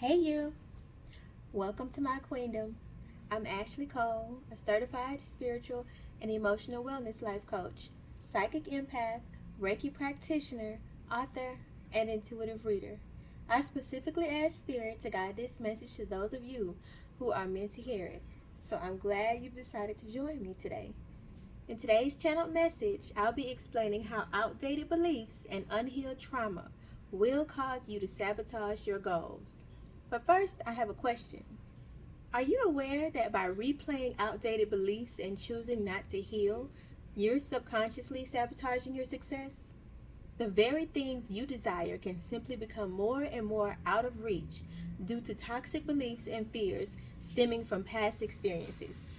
Hey you! Welcome to my queendom. I'm Ashley Cole, a certified spiritual and emotional wellness life coach, psychic empath, Reiki practitioner, author, and intuitive reader. I specifically asked Spirit to guide this message to those of you who are meant to hear it. So I'm glad you've decided to join me today. In today's channeled message, I'll be explaining how outdated beliefs and unhealed trauma will cause you to sabotage your goals. But first, I have a question. Are you aware that by replaying outdated beliefs and choosing not to heal, you're subconsciously sabotaging your success? The very things you desire can simply become more and more out of reach due to toxic beliefs and fears stemming from past experiences.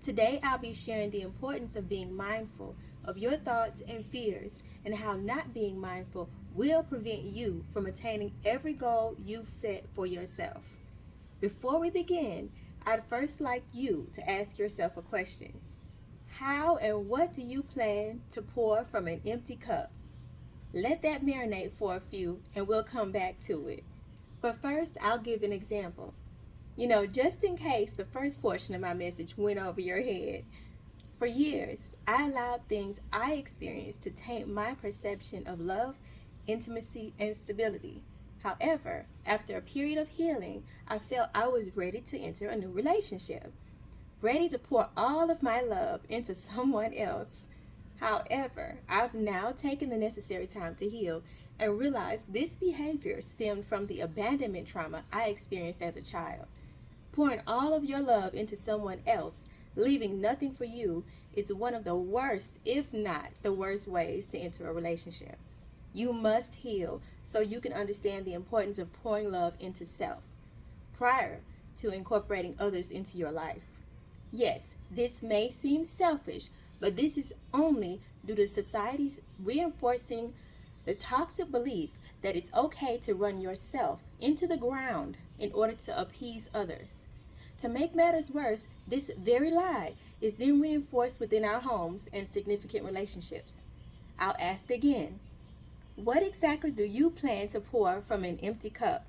Today, I'll be sharing the importance of being mindful of your thoughts and fears and how not being mindful will prevent you from attaining every goal you've set for yourself. Before we begin, I'd first like you to ask yourself a question. How and what do you plan to pour from an empty cup? Let that marinate for a few and we'll come back to it. But first, I'll give an example. Just in case the first portion of my message went over your head. For years, I allowed things I experienced to taint my perception of love, intimacy, and stability. However, after a period of healing, I felt I was ready to enter a new relationship, ready to pour all of my love into someone else. However, I've now taken the necessary time to heal and realized this behavior stemmed from the abandonment trauma I experienced as a child. Pouring all of your love into someone else, leaving nothing for you, is one of the worst, if not the worst ways to enter a relationship. You must heal so you can understand the importance of pouring love into self prior to incorporating others into your life. Yes, this may seem selfish, but this is only due to society's reinforcing the toxic belief that it's okay to run yourself into the ground in order to appease others. To make matters worse, this very lie is then reinforced within our homes and significant relationships. I'll ask again, what exactly do you plan to pour from an empty cup?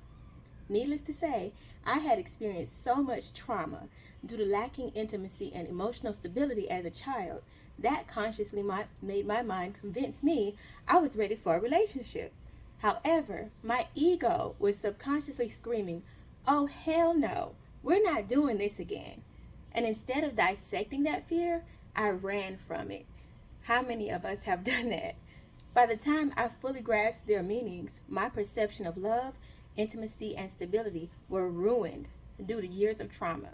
Needless to say, I had experienced so much trauma due to lacking intimacy and emotional stability as a child that consciously made my mind convince me I was ready for a relationship. However, my ego was subconsciously screaming, "Oh, hell no, we're not doing this again." And instead of dissecting that fear, I ran from it. How many of us have done that? By the time I fully grasped their meanings, my perception of love, intimacy, and stability were ruined due to years of trauma.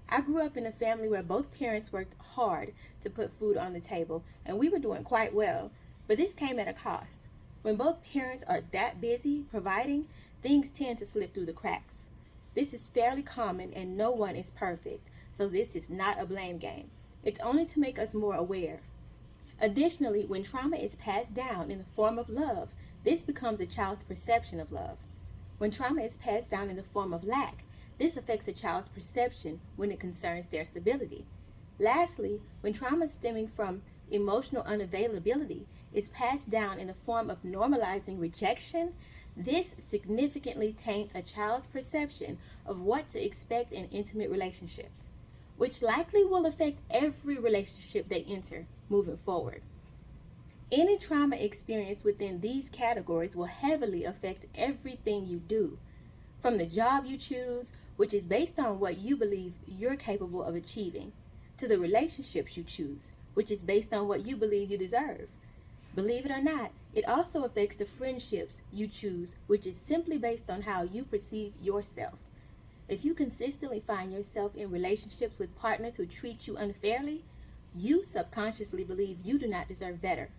I grew up in a family where both parents worked hard to put food on the table, and we were doing quite well, but this came at a cost. When both parents are that busy providing, things tend to slip through the cracks. This is fairly common and no one is perfect, so this is not a blame game. It's only to make us more aware. Additionally, when trauma is passed down in the form of love, this becomes a child's perception of love. When trauma is passed down in the form of lack, this affects a child's perception when it concerns their stability. Lastly, when trauma stemming from emotional unavailability is passed down in the form of normalizing rejection, this significantly taints a child's perception of what to expect in intimate relationships, which likely will affect every relationship they enter moving forward. Any trauma experienced within these categories will heavily affect everything you do, from the job you choose, which is based on what you believe you're capable of achieving, to the relationships you choose, which is based on what you believe you deserve. Believe it or not, it also affects the friendships you choose, which is simply based on how you perceive yourself. If you consistently find yourself in relationships with partners who treat you unfairly, you subconsciously believe you do not deserve better.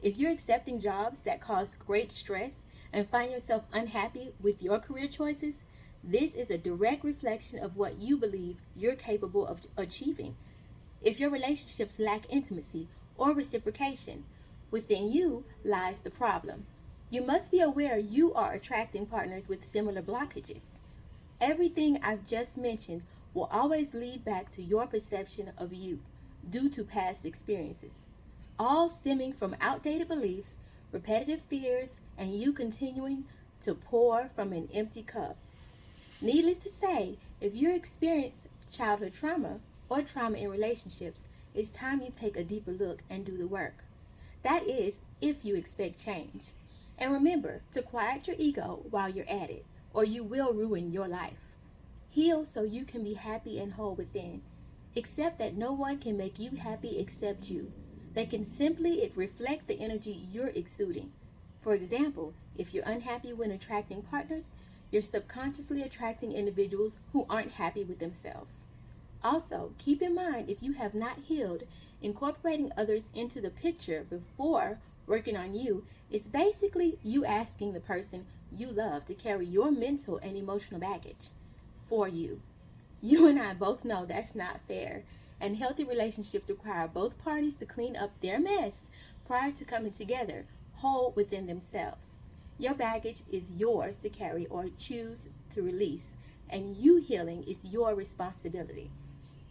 If you're accepting jobs that cause great stress and find yourself unhappy with your career choices, this is a direct reflection of what you believe you're capable of achieving. If your relationships lack intimacy or reciprocation, within you lies the problem. You must be aware you are attracting partners with similar blockages. Everything I've just mentioned will always lead back to your perception of you due to past experiences, all stemming from outdated beliefs, repetitive fears, and you continuing to pour from an empty cup. Needless to say, if you experience childhood trauma or trauma in relationships, it's time you take a deeper look and do the work. That is, if you expect change. And remember to quiet your ego while you're at it, or you will ruin your life. Heal so you can be happy and whole within. Accept that no one can make you happy except you. They can simply reflect the energy you're exuding. For example, if you're unhappy when attracting partners, you're subconsciously attracting individuals who aren't happy with themselves. Also, keep in mind if you have not healed, incorporating others into the picture before working on you is basically you asking the person you love to carry your mental and emotional baggage for you. You and I both know that's not fair, and healthy relationships require both parties to clean up their mess prior to coming together, whole within themselves. Your baggage is yours to carry or choose to release, and you healing is your responsibility.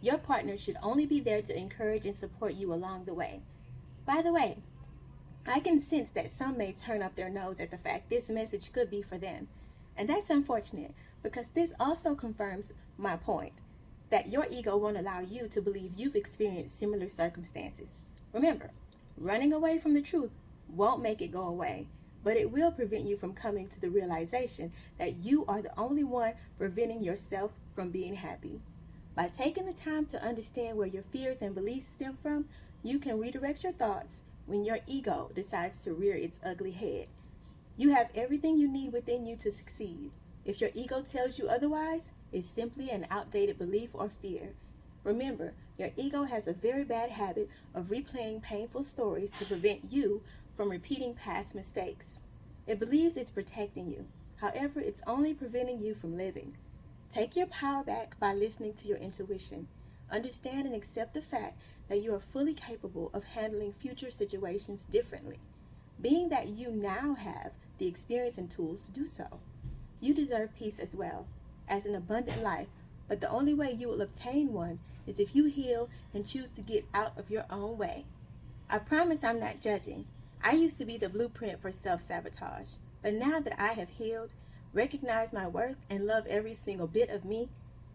Your partner should only be there to encourage and support you along the way. By the way, I can sense that some may turn up their nose at the fact this message could be for them. And that's unfortunate because this also confirms my point that your ego won't allow you to believe you've experienced similar circumstances. Remember, running away from the truth won't make it go away, but it will prevent you from coming to the realization that you are the only one preventing yourself from being happy. By taking the time to understand where your fears and beliefs stem from, you can redirect your thoughts when your ego decides to rear its ugly head. You have everything you need within you to succeed. If your ego tells you otherwise, it's simply an outdated belief or fear. Remember, your ego has a very bad habit of replaying painful stories to prevent you from repeating past mistakes. It believes it's protecting you. However, it's only preventing you from living. Take your power back by listening to your intuition. Understand and accept the fact that you are fully capable of handling future situations differently, being that you now have the experience and tools to do so. You deserve peace as well as an abundant life, but the only way you will obtain one is if you heal and choose to get out of your own way. I promise I'm not judging. I used to be the blueprint for self-sabotage, but now that I have healed, recognize my worth, and love every single bit of me,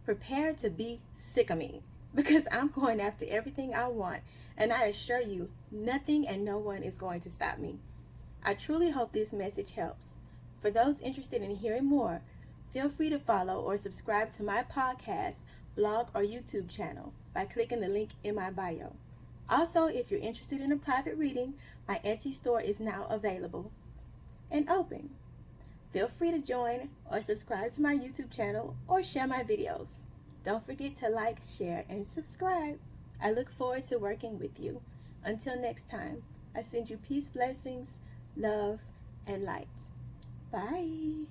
prepare to be sick of me, because I'm going after everything I want, and I assure you, nothing and no one is going to stop me. I truly hope this message helps. For those interested in hearing more, feel free to follow or subscribe to my podcast, blog, or YouTube channel by clicking the link in my bio. Also, if you're interested in a private reading, my Etsy store is now available and open. Feel free to join or subscribe to my YouTube channel or share my videos. Don't forget to like, share, and subscribe. I look forward to working with you. Until next time, I send you peace, blessings, love, and light. Bye.